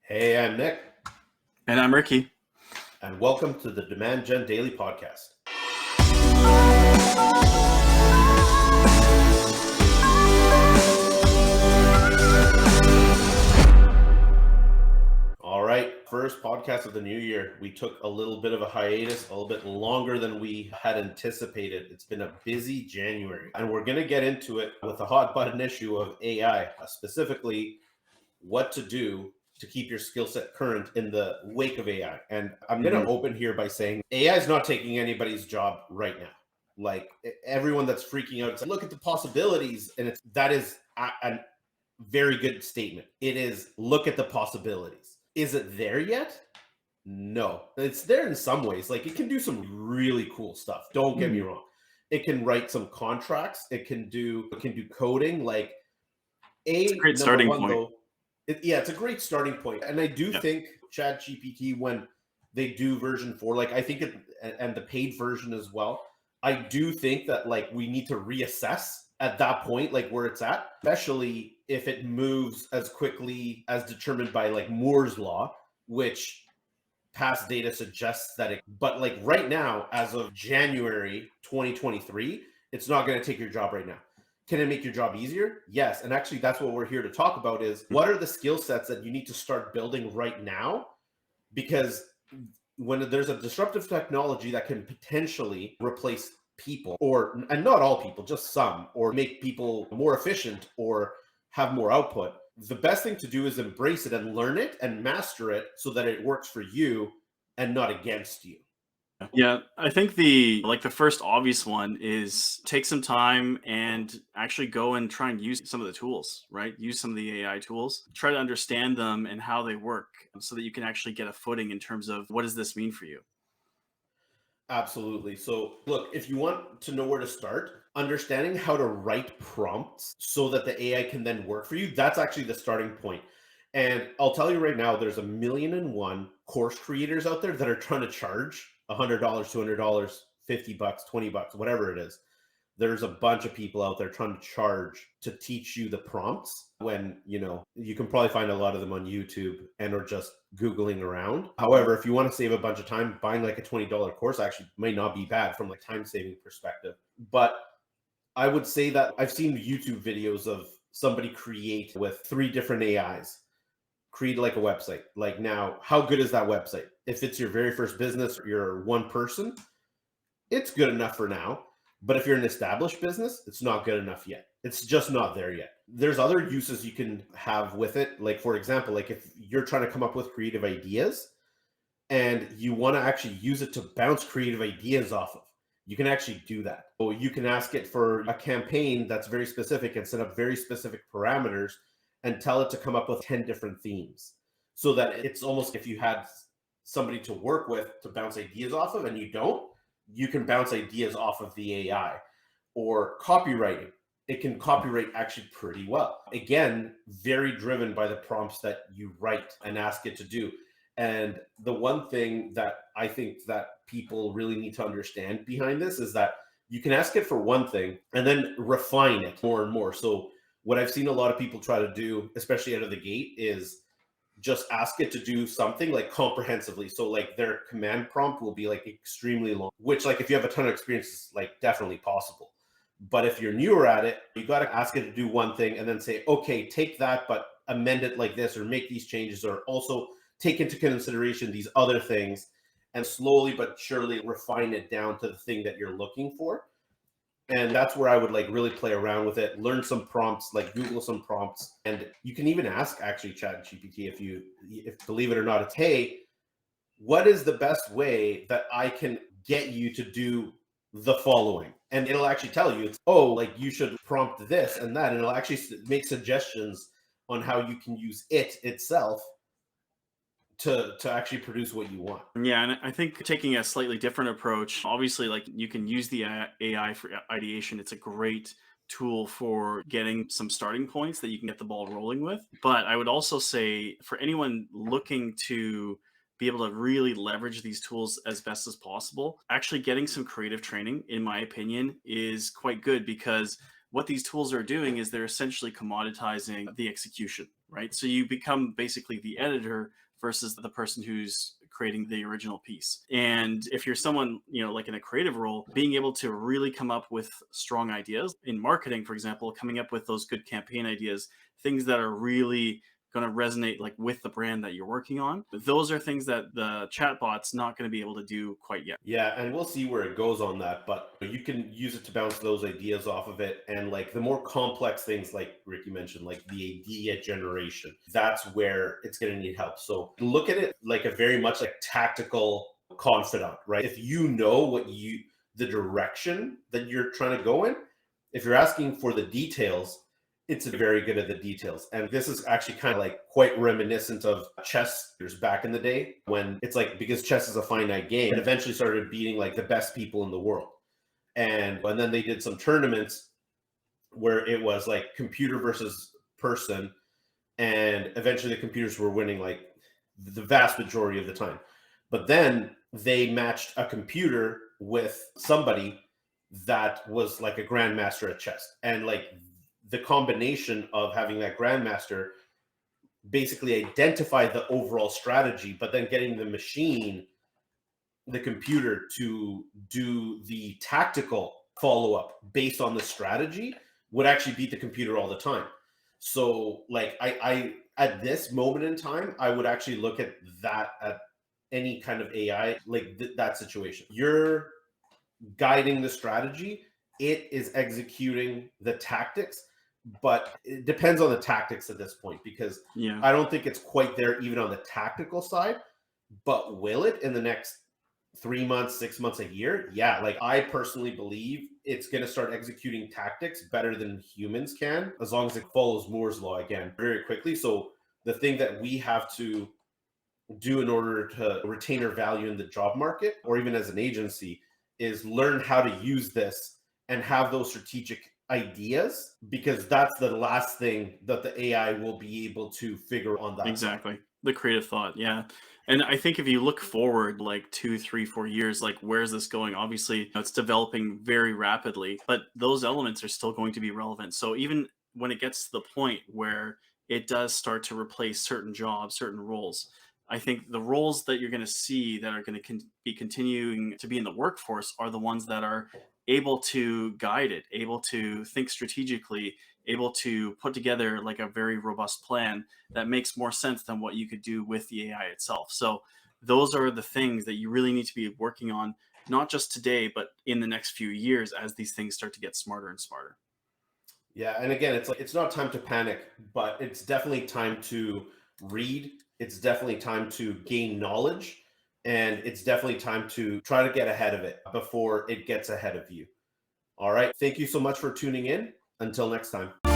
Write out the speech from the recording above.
Hey, I'm Nick, And I'm Ricky. and welcome to the Demand Gen Daily Podcast. All right, first podcast of the new year. We took a little bit of a hiatus, a little bit longer than we had anticipated. It's been a busy January, and we're going to get into it with the hot button issue of AI, specifically what to do to keep your skill set current in the wake of AI. And I'm going to open here by saying AI is not taking anybody's job right now. Like everyone that's freaking out, look at the possibilities, and that is a very good statement. It is look at the possibilities. Is it there yet? No, it's there in some ways. Like it can do some really cool stuff. Don't get me wrong. It can write some contracts. It can do coding. Like It's a great starting point. though, it's a great starting point. And I do think ChatGPT, when they do version 4, like I think and the paid version as well, I do think that like we need to reassess at that point, like where it's at, especially if it moves as quickly as determined by like Moore's law, which past data suggests that but like right now, as of January 2023, it's not going to take your job right now. Can it make your job easier? Yes. And actually, that's what we're here to talk about is what are the skill sets that you need to start building right now? Because when there's a disruptive technology that can potentially replace people, and not all people, just some, or make people more efficient or have more output, the best thing to do is embrace it and learn it and master it so that it works for you and not against you. Yeah, I think the first obvious one is take some time and actually go and try and use some of the tools, right? Use some of the AI tools, try to understand them and how they work so that you can actually get a footing in terms of what does this mean for you? Absolutely. So, look, if you want to know where to start, understanding how to write prompts so that the AI can then work for you, that's actually the starting point. And I'll tell you right now, there's 1,000,001 course creators out there that are trying to charge $100, $200, $50, $20, whatever it is. There's a bunch of people out there trying to charge to teach you the prompts when, you can probably find a lot of them on YouTube and or just Googling around. However, if you want to save a bunch of time, buying like a $20 course actually may not be bad from like time saving perspective. But I would say that I've seen YouTube videos of somebody create with 3 different AIs, create like a website. Like now, how good is that website? If it's your very first business, or you're one person, it's good enough for now. But if you're an established business, it's not good enough yet. It's just not there yet. There's other uses you can have with it. Like, for example, like if you're trying to come up with creative ideas and you want to actually use it to bounce creative ideas off of, you can actually do that. So you can ask it for a campaign that's very specific and set up very specific parameters and tell it to come up with 10 different themes so that it's almost if you had somebody to work with to bounce ideas off of and you don't, you can bounce ideas off of the AI. Or copywriting. It can copyright actually pretty well. Again, very driven by the prompts that you write and ask it to do. And the one thing that I think that people really need to understand behind this is that you can ask it for one thing and then refine it more and more. So what I've seen a lot of people try to do, especially out of the gate, is just ask it to do something like comprehensively. So like their command prompt will be like extremely long, which like if you have a ton of experience is like definitely possible. But if you're newer at it, you got to ask it to do one thing and then say, okay, take that, but amend it like this or make these changes or also take into consideration these other things and slowly but surely refine it down to the thing that you're looking for. And that's where I would like really play around with it, learn some prompts, like Google some prompts. And you can even ask actually ChatGPT if believe it or not, it's, hey, what is the best way that I can get you to do the following? And it'll actually tell you, it's, oh, like you should prompt this and that. And it'll actually make suggestions on how you can use it itself to actually produce what you want. Yeah, and I think taking a slightly different approach, obviously, like you can use the AI for ideation. It's a great tool for getting some starting points that you can get the ball rolling with. But I would also say for anyone looking to be able to really leverage these tools as best as possible, actually getting some creative training, in my opinion, is quite good because what these tools are doing is they're essentially commoditizing the execution. right? So you become basically the editor versus the person who's creating the original piece. And if you're someone, like in a creative role, being able to really come up with strong ideas in marketing, for example, coming up with those good campaign ideas, things that are really going to resonate like with the brand that you're working on. Those are things that the chatbot's not going to be able to do quite yet. Yeah, and we'll see where it goes on that, but you can use it to bounce those ideas off of it. And like the more complex things, like Ricky mentioned, like the idea generation, that's where it's going to need help. So look at it like a very much like tactical confidant, right? If you know the direction that you're trying to go in, if you're asking for the details, it's very good at the details. And this is actually kind of like quite reminiscent of chess back in the day, when it's like, because chess is a finite game, and eventually started beating like the best people in the world. And then they did some tournaments where it was like computer versus person, and eventually the computers were winning like the vast majority of the time. But then they matched a computer with somebody that was like a grandmaster at chess, and like the combination of having that grandmaster basically identify the overall strategy, but then getting the machine, the computer, to do the tactical follow-up based on the strategy would actually beat the computer all the time. So like I at this moment in time, I would actually look at that, at any kind of AI, like that situation. You're guiding the strategy, it is executing the tactics, but it depends on the tactics at this point, because Yeah. I don't think it's quite there even on the tactical side. But will it in the next 3 months, 6 months, a year? Yeah, like I personally believe it's going to start executing tactics better than humans can, as long as it follows Moore's law again very quickly. So the thing that we have to do in order to retain our value in the job market, or even as an agency, is learn how to use this and have those strategic ideas, because that's the last thing that the AI will be able to figure on that side. Exactly. The creative thought, yeah. And I think if you look forward like 2, 3, 4 years, like where's this going? Obviously, it's developing very rapidly, but those elements are still going to be relevant. So even when it gets to the point where it does start to replace certain jobs, certain roles, I think the roles that you're going to see that are going to be continuing to be in the workforce are the ones that are able to guide it, able to think strategically, able to put together like a very robust plan that makes more sense than what you could do with the AI itself. So those are the things that you really need to be working on, not just today, but in the next few years as these things start to get smarter and smarter. Yeah, and again, it's like it's not time to panic, but it's definitely time to read. It's definitely time to gain knowledge, and it's definitely time to try to get ahead of it before it gets ahead of you. All right. Thank you so much for tuning in. Until next time.